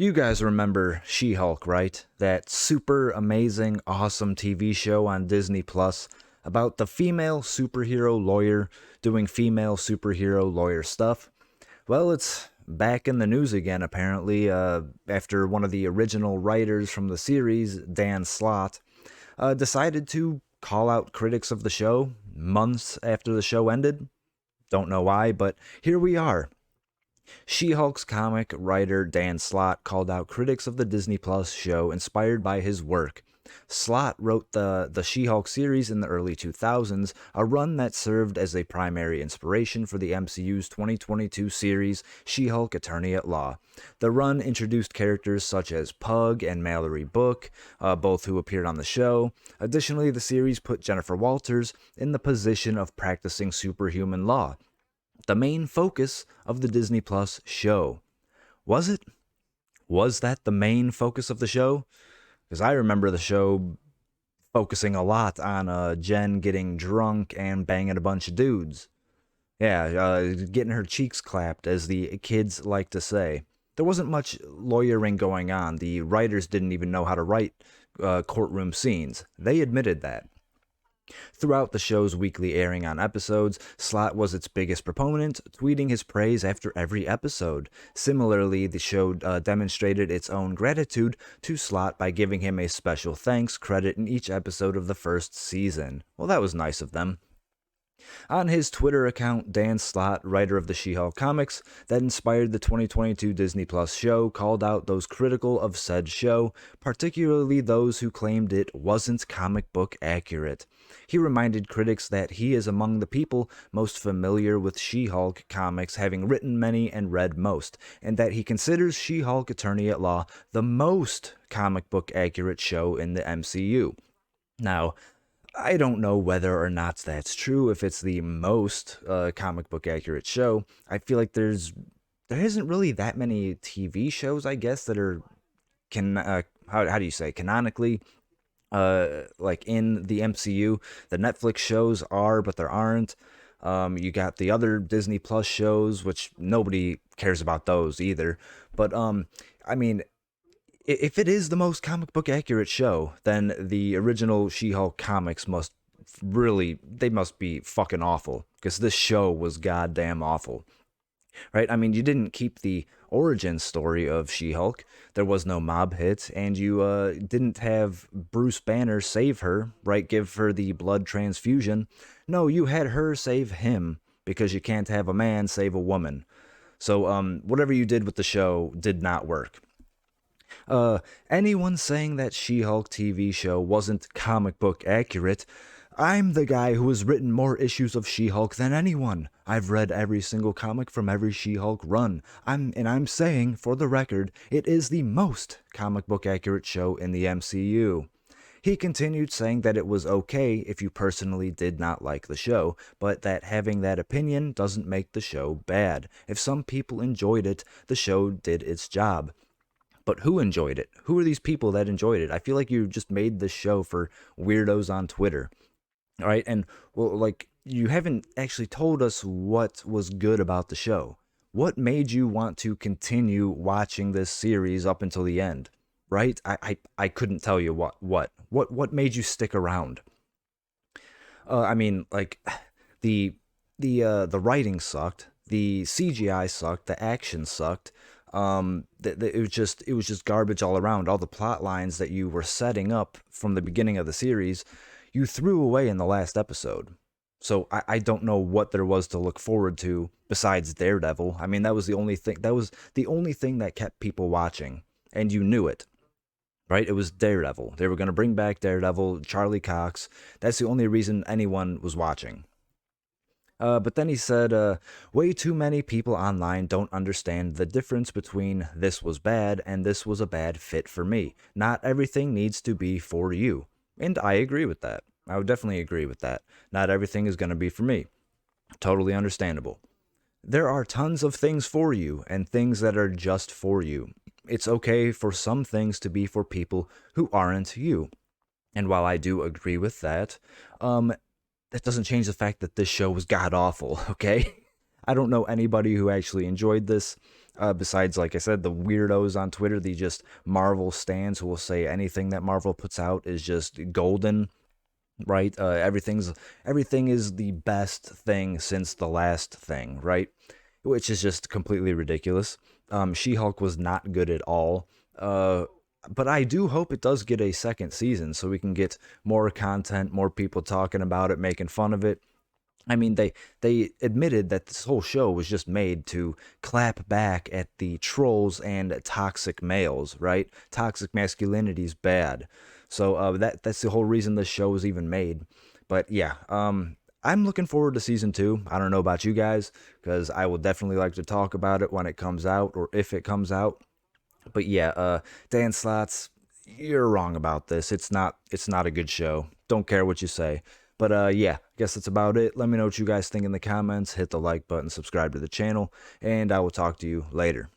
You guys remember She-Hulk, right? That super amazing, awesome TV show on Disney Plus about the female superhero lawyer doing female superhero lawyer stuff. Well, it's back in the news again, apparently, after one of the original writers from the series, Dan Slott, decided to call out critics of the show months after the show ended. Don't know why, but here we are. She-Hulk's comic writer Dan Slott called out critics of the Disney Plus show inspired by his work. Slott wrote the She-Hulk series in the early 2000s, a run that served as a primary inspiration for the MCU's 2022 series, She-Hulk Attorney at Law. The run introduced characters such as Pug and Mallory Book, both who appeared on the show. Additionally, the series put Jennifer Walters in the position of practicing superhuman law, the main focus of the Disney Plus show. Was it? Was that the main focus of the show? Because I remember the show focusing a lot on Jen getting drunk and banging a bunch of dudes. Yeah, getting her cheeks clapped, as the kids like to say. There wasn't much lawyering going on. The writers didn't even know how to write courtroom scenes. They admitted that. Throughout the show's weekly airing on episodes, Slott was its biggest proponent, tweeting his praise after every episode. Similarly, the show demonstrated its own gratitude to Slott by giving him a special thanks credit in each episode of the first season. Well, that was nice of them. On his Twitter account, Dan Slott, writer of the She-Hulk comics that inspired the 2022 Disney Plus show, called out those critical of said show, particularly those who claimed it wasn't comic book accurate. He reminded critics that he is among the people most familiar with She-Hulk comics, having written many and read most, and that he considers She-Hulk Attorney at Law the most comic book accurate show in the MCU. Now, I don't know whether or not that's true, if it's the most comic book accurate show. I feel like there isn't really that many TV shows, I guess, that are how do you say, canonically like in the MCU. The Netflix shows are, but there aren't. You got the other Disney Plus shows, which nobody cares about those either. But I mean, if it is the most comic book accurate show, then the original She-Hulk comics they must be fucking awful, because this show was goddamn awful. Right? I mean, you didn't keep the origin story of She-Hulk. There was no mob hit, and you didn't have Bruce Banner save her, right? Give her the blood transfusion. No, you had her save him, because you can't have a man save a woman. So, whatever you did with the show did not work. Anyone saying that She-Hulk TV show wasn't comic book accurate, I'm the guy who has written more issues of She-Hulk than anyone. I've read every single comic from every She-Hulk run. I'm saying, for the record, it is the most comic book accurate show in the MCU. He continued saying that it was okay if you personally did not like the show, but that having that opinion doesn't make the show bad. If some people enjoyed it, the show did its job. But who enjoyed it? Who are these people that enjoyed it? I feel like you just made this show for weirdos on Twitter. All right, and well, like, you haven't actually told us what was good about the show. What made you want to continue watching this series up until the end? Right? I couldn't tell you what made you stick around. I mean, like, the writing sucked, the CGI sucked, the action sucked. It was just garbage all around. All the plot lines that you were setting up from the beginning of the series, you threw away in the last episode. So I don't know what there was to look forward to besides Daredevil. I mean, that was the only thing. That was the only thing that kept people watching, and you knew it, right? It was Daredevil. They were going to bring back Daredevil, Charlie Cox. That's the only reason anyone was watching. But then he said, way too many people online don't understand the difference between this was bad and this was a bad fit for me. Not everything needs to be for you. And I agree with that. I would definitely agree with that. Not everything is going to be for me. Totally understandable. There are tons of things for you and things that are just for you. It's okay for some things to be for people who aren't you. And while I do agree with that, that doesn't change the fact that this show was god awful, okay? I don't know anybody who actually enjoyed this. Besides, like I said, the weirdos on Twitter, the just Marvel stans who will say anything that Marvel puts out is just golden, right? Everything is the best thing since the last thing, right? Which is just completely ridiculous. She-Hulk was not good at all. But I do hope it does get a second season so we can get more content, more people talking about it, making fun of it. I mean, they admitted that this whole show was just made to clap back at the trolls and toxic males, right? Toxic masculinity is bad, so that's the whole reason this show was even made. But yeah, I'm looking forward to season two. I don't know about you guys, because I will definitely like to talk about it when it comes out or if it comes out. But yeah, Dan Slots, you're wrong about this. It's not a good show. Don't care what you say. But yeah, I guess that's about it. Let me know what you guys think in the comments. Hit the like button, subscribe to the channel, and I will talk to you later.